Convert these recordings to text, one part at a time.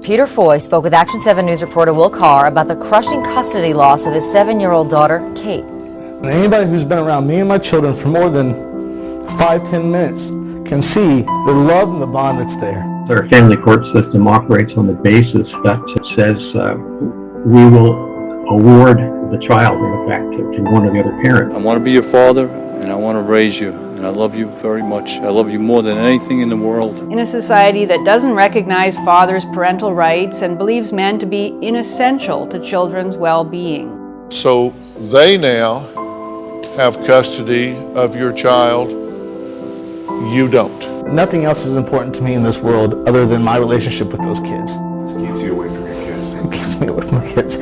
Peter Foy spoke with Action 7 News reporter Will Carr about the crushing custody loss of his 7-year-old daughter, Kate. And anybody who's been around me and my children for more than 5-10 minutes can see the love and the bond that's there. Our family court system operates on the basis that it says we will award the child, in effect, to one of the other parents. I want to be your father, and I want to raise you, and I love you very much. I love you more than anything in the world. In a society that doesn't recognize fathers' parental rights and believes men to be inessential to children's well-being. So they now have custody of your child. You don't. Nothing else is important to me in this world other than my relationship with those kids. This keeps you away from your kids. It keeps me away from my kids.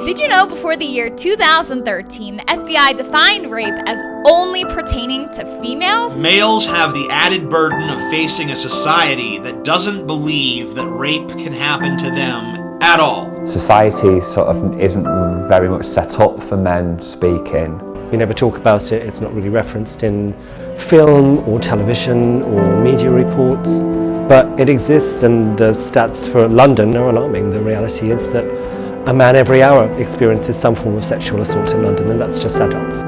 Did you know before the year 2013, the FBI defined rape as only pertaining to females? Males have the added burden of facing a society that doesn't believe that rape can happen to them at all. Society sort of isn't very much set up for men speaking. We never talk about it, it's not really referenced in film or television or media reports, but it exists, and the stats for London are alarming. The reality is that a man every hour experiences some form of sexual assault in London, and that's just adults.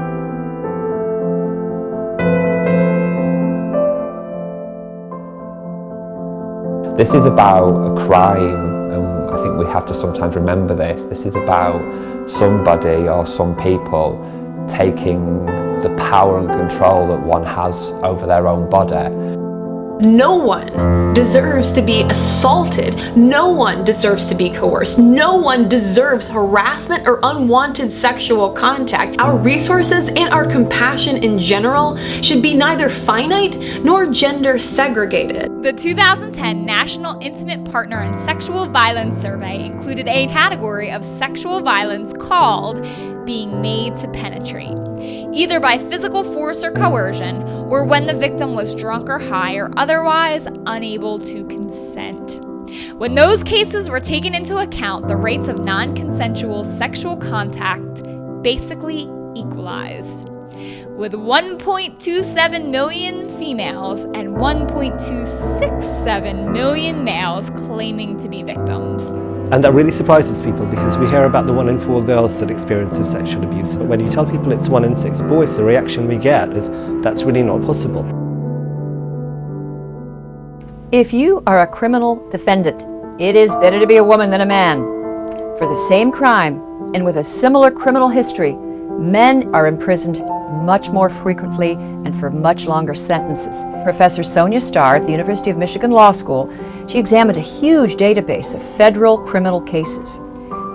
This is about a crime, and I think we have to sometimes remember this. This is about somebody or some people taking the power and control that one has over their own body. No one deserves to be assaulted. No one deserves to be coerced. No one deserves harassment or unwanted sexual contact. Our resources and our compassion in general should be neither finite nor gender segregated. The 2010 National Intimate Partner and Sexual Violence Survey included a category of sexual violence called being made to penetrate, either by physical force or coercion, or when the victim was drunk or high or otherwise unable to consent. When those cases were taken into account, the rates of non-consensual sexual contact basically equalized, with 1.27 million females and 1.267 million males claiming to be victims. And that really surprises people, because we hear about the 1 in 4 girls that experiences sexual abuse. But when you tell people it's 1 in 6 boys, the reaction we get is that's really not possible. If you are a criminal defendant, it is better to be a woman than a man. For the same crime and with a similar criminal history, men are imprisoned much more frequently and for much longer sentences. Professor Sonia Starr at the University of Michigan Law School, she examined a huge database of federal criminal cases.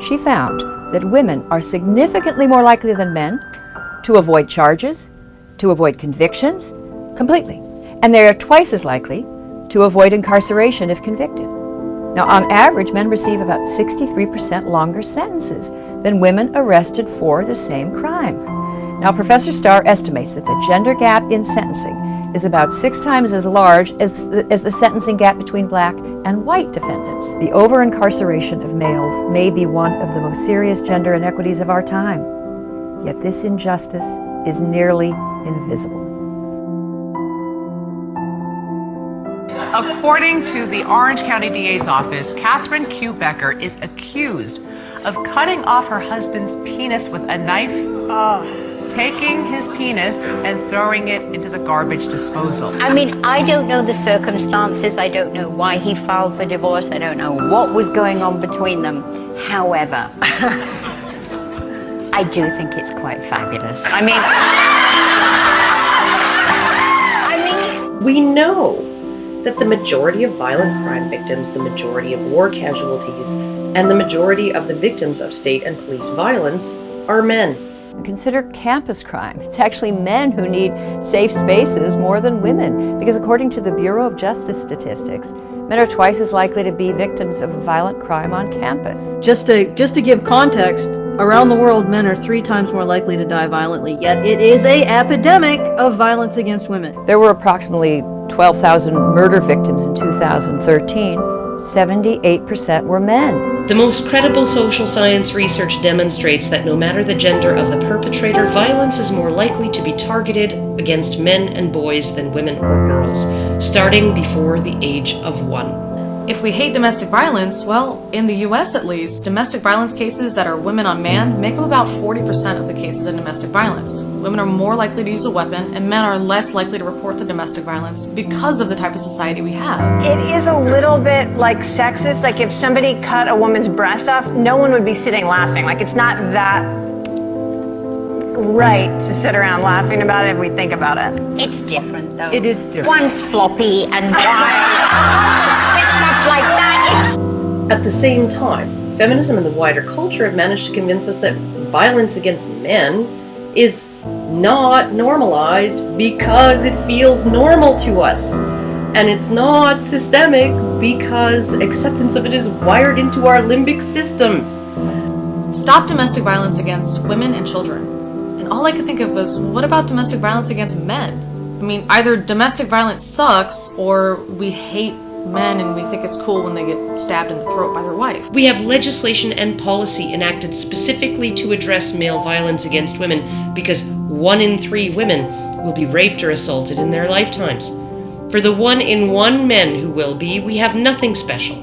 She found that women are significantly more likely than men to avoid charges, to avoid convictions completely, and they are twice as likely to avoid incarceration if convicted. Now, on average, men receive about 63% longer sentences than women arrested for the same crime. Now, Professor Starr estimates that the gender gap in sentencing is about 6 times as large as the sentencing gap between black and white defendants. The over-incarceration of males may be one of the most serious gender inequities of our time, yet this injustice is nearly invisible. According to the Orange County DA's office, Catherine Q. Becker is accused of cutting off her husband's penis with a knife, taking his penis and throwing it into the garbage disposal. I mean, I don't know the circumstances. I don't know why he filed for divorce. I don't know what was going on between them. However, I do think it's quite fabulous. We know that the majority of violent crime victims, the majority of war casualties, and the majority of the victims of state and police violence are men. Consider campus crime. It's actually men who need safe spaces more than women, because according to the Bureau of Justice statistics, men are twice as likely to be victims of violent crime on campus. Just to give context, around the world, men are 3 times more likely to die violently, yet it is an epidemic of violence against women. There were approximately 12,000 murder victims in 2013. 78% were men. The most credible social science research demonstrates that no matter the gender of the perpetrator, violence is more likely to be targeted against men and boys than women or girls, starting before the age of 1. If we hate domestic violence, well, in the US at least, domestic violence cases that are women on man make up about 40% of the cases of domestic violence. Women are more likely to use a weapon, and men are less likely to report the domestic violence because of the type of society we have. It is a little bit like sexist. Like if somebody cut a woman's breast off, no one would be sitting laughing. Like it's not that right to sit around laughing about it if we think about it. It's different though. It is different. One's floppy and wild. Like that. At the same time, feminism and the wider culture have managed to convince us that violence against men is not normalized because it feels normal to us. And it's not systemic because acceptance of it is wired into our limbic systems. Stop domestic violence against women and children. And all I could think of was, what about domestic violence against men? I mean, either domestic violence sucks or we hate men and we think it's cool when they get stabbed in the throat by their wife. We have legislation and policy enacted specifically to address male violence against women because 1 in 3 women will be raped or assaulted in their lifetimes. For the 1 in 1 men who will be, we have nothing special.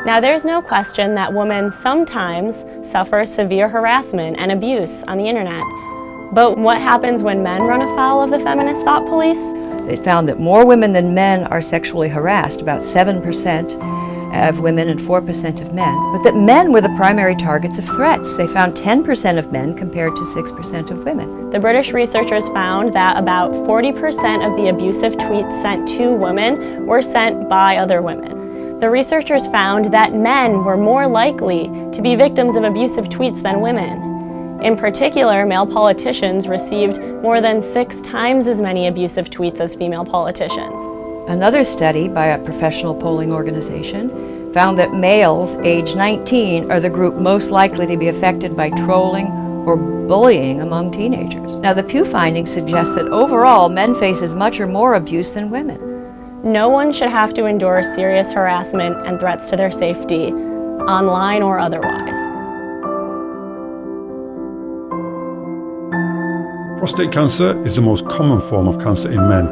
Now, there's no question that women sometimes suffer severe harassment and abuse on the internet. But what happens when men run afoul of the feminist thought police? They found that more women than men are sexually harassed, about 7% of women and 4% of men, but that men were the primary targets of threats. They found 10% of men compared to 6% of women. The British researchers found that about 40% of the abusive tweets sent to women were sent by other women. The researchers found that men were more likely to be victims of abusive tweets than women. In particular, male politicians received more than 6 times as many abusive tweets as female politicians. Another study by a professional polling organization found that males age 19 are the group most likely to be affected by trolling or bullying among teenagers. Now, the Pew findings suggest that overall, men face as much or more abuse than women. No one should have to endure serious harassment and threats to their safety, online or otherwise. Prostate cancer is the most common form of cancer in men.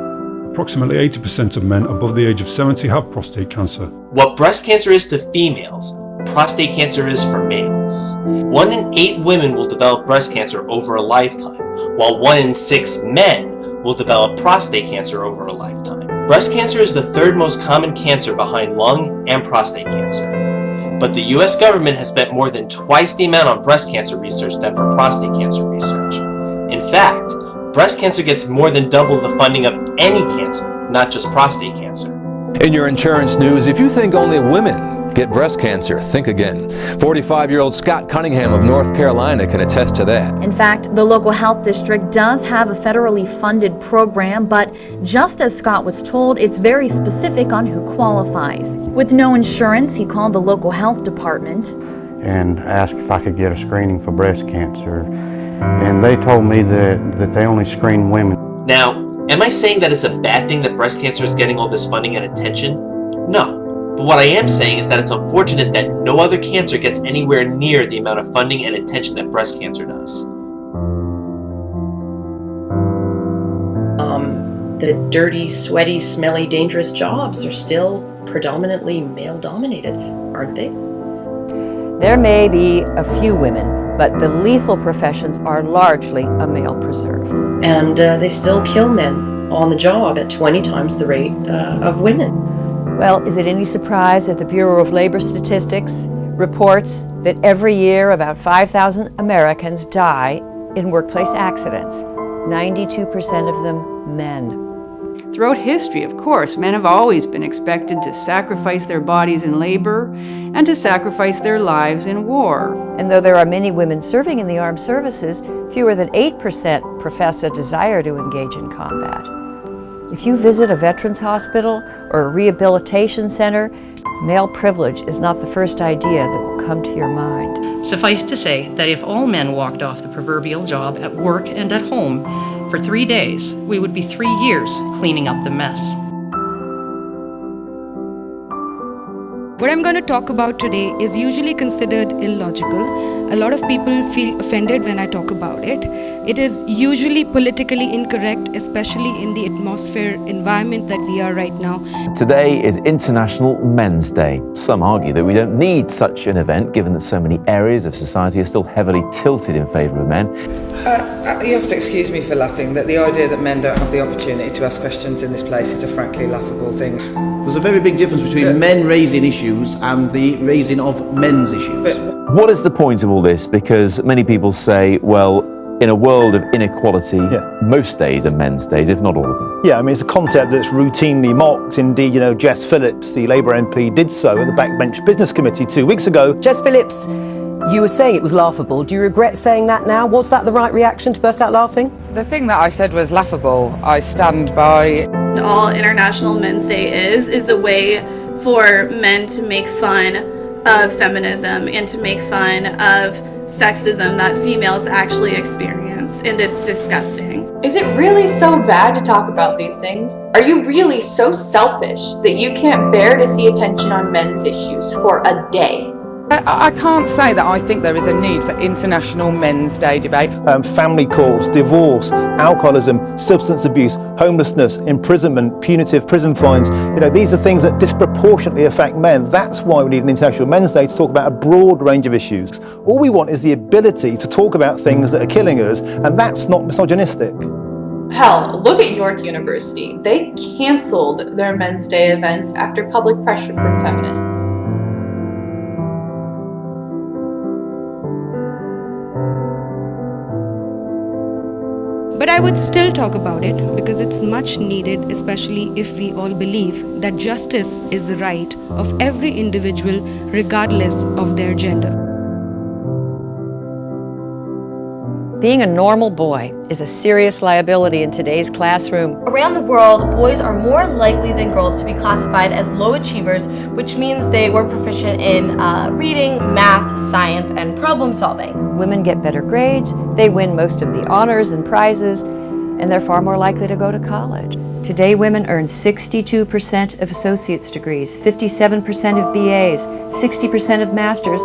Approximately 80% of men above the age of 70 have prostate cancer. What breast cancer is to females, prostate cancer is for males. 1 in 8 women will develop breast cancer over a lifetime, while 1 in 6 men will develop prostate cancer over a lifetime. Breast cancer is the 3rd most common cancer behind lung and prostate cancer. But the US government has spent more than twice the amount on breast cancer research than for prostate cancer research. In fact, breast cancer gets more than double the funding of any cancer, not just prostate cancer. In your insurance news, if you think only women get breast cancer, think again. 45-year-old Scott Cunningham of North Carolina can attest to that. In fact, the local health district does have a federally funded program, but just as Scott was told, it's very specific on who qualifies. With no insurance, he called the local health department and asked if I could get a screening for breast cancer. And they told me that they only screen women. Now, am I saying that it's a bad thing that breast cancer is getting all this funding and attention? No. But what I am saying is that it's unfortunate that no other cancer gets anywhere near the amount of funding and attention that breast cancer does. The dirty, sweaty, smelly, dangerous jobs are still predominantly male-dominated, aren't they? There may be a few women, but the lethal professions are largely a male preserve. And they still kill men on the job at 20 times the rate of women. Well, is it any surprise that the Bureau of Labor Statistics reports that every year about 5,000 Americans die in workplace accidents, 92% of them men. Throughout history, of course, men have always been expected to sacrifice their bodies in labor and to sacrifice their lives in war. And though there are many women serving in the armed services, fewer than 8% profess a desire to engage in combat. If you visit a veterans hospital or a rehabilitation center, male privilege is not the first idea that will come to your mind. Suffice to say that if all men walked off the proverbial job at work and at home for 3 days, we would be 3 years cleaning up the mess. What I'm going to talk about today is usually considered illogical. A lot of people feel offended when I talk about it. It is usually politically incorrect, especially in the atmosphere environment that we are right now. Today is International Men's Day. Some argue that we don't need such an event given that so many areas of society are still heavily tilted in favour of men. You have to excuse me for laughing, that the idea that men don't have the opportunity to ask questions in this place is a frankly laughable thing. There's a very big difference between men raising issues and the raising of men's issues. What is the point of all this? Because many people say, well, in a world of inequality, most days are men's days, if not all of them. Yeah, I mean, it's a concept that's routinely mocked. Indeed, Jess Phillips, the Labour MP, did so at the Backbench Business Committee 2 weeks ago. Jess Phillips, you were saying it was laughable. Do you regret saying that now? Was that the right reaction, to burst out laughing? The thing that I said was laughable. I stand by. All International Men's Day is a way for men to make fun of feminism and to make fun of sexism that females actually experience, and it's disgusting. Is it really so bad to talk about these things? Are you really so selfish that you can't bear to see attention on men's issues for a day? I can't say that I think there is a need for International Men's Day debate. Family courts, divorce, alcoholism, substance abuse, homelessness, imprisonment, punitive prison fines. These are things that disproportionately affect men. That's why we need an International Men's Day, to talk about a broad range of issues. All we want is the ability to talk about things that are killing us, and that's not misogynistic. Hell, look at York University. They cancelled their Men's Day events after public pressure from feminists. But I would still talk about it because it's much needed, especially if we all believe that justice is the right of every individual regardless of their gender. Being a normal boy is a serious liability in today's classroom. Around the world, boys are more likely than girls to be classified as low achievers, which means they weren't proficient in reading, math, science, and problem solving. Women get better grades, they win most of the honors and prizes, and they're far more likely to go to college. Today, women earn 62% of associate's degrees, 57% of BAs, 60% of masters,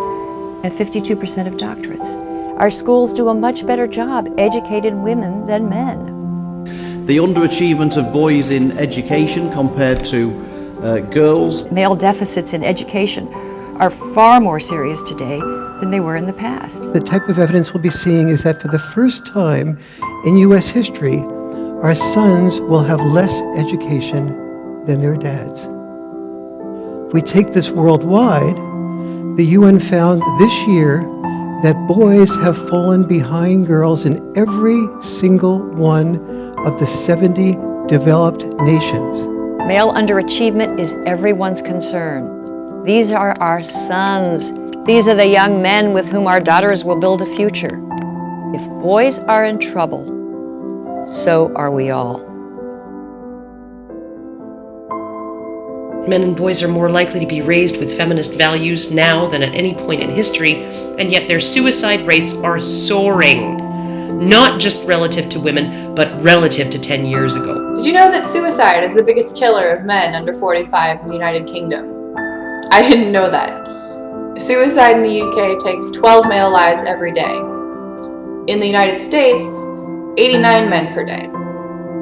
and 52% of doctorates. Our schools do a much better job educating women than men. The underachievement of boys in education compared to girls. Male deficits in education are far more serious today than they were in the past. The type of evidence we'll be seeing is that for the first time in U.S. history, our sons will have less education than their dads. If we take this worldwide, the UN found this year that boys have fallen behind girls in every single one of the 70 developed nations. Male underachievement is everyone's concern. These are our sons. These are the young men with whom our daughters will build a future. If boys are in trouble, so are we all. Men and boys are more likely to be raised with feminist values now than at any point in history, and yet their suicide rates are soaring. Not just relative to women, but relative to 10 years ago. Did you know that suicide is the biggest killer of men under 45 in the United Kingdom? I didn't know that. Suicide in the UK takes 12 male lives every day. In the United States, 89 men per day.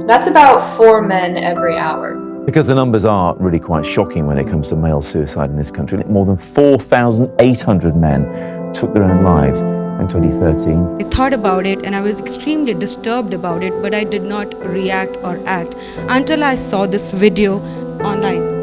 That's about 4 men every hour. Because the numbers are really quite shocking when it comes to male suicide in this country. More than 4,800 men took their own lives in 2013. I thought about it and I was extremely disturbed about it, but I did not react or act until I saw this video online.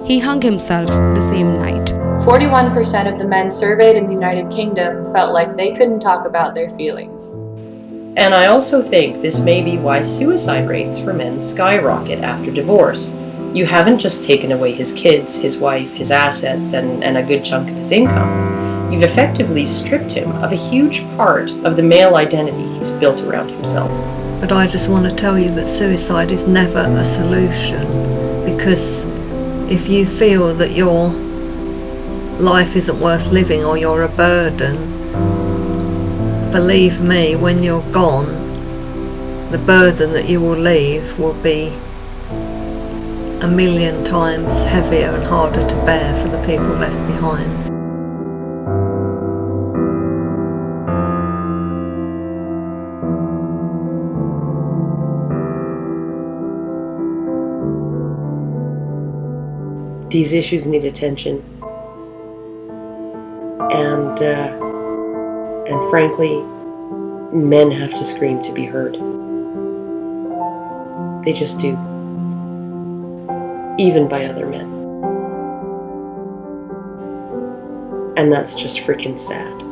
He hung himself the same night. 41% of the men surveyed in the United Kingdom felt like they couldn't talk about their feelings. And I also think this may be why suicide rates for men skyrocket after divorce. You haven't just taken away his kids, his wife, his assets, and a good chunk of his income. You've effectively stripped him of a huge part of the male identity he's built around himself. But I just want to tell you that suicide is never a solution, because if you feel that your life isn't worth living or you're a burden, believe me, when you're gone, the burden that you will leave will be a million times heavier and harder to bear for the people left behind. These issues need attention, and frankly, men have to scream to be heard. They just do, even by other men. And that's just freaking sad.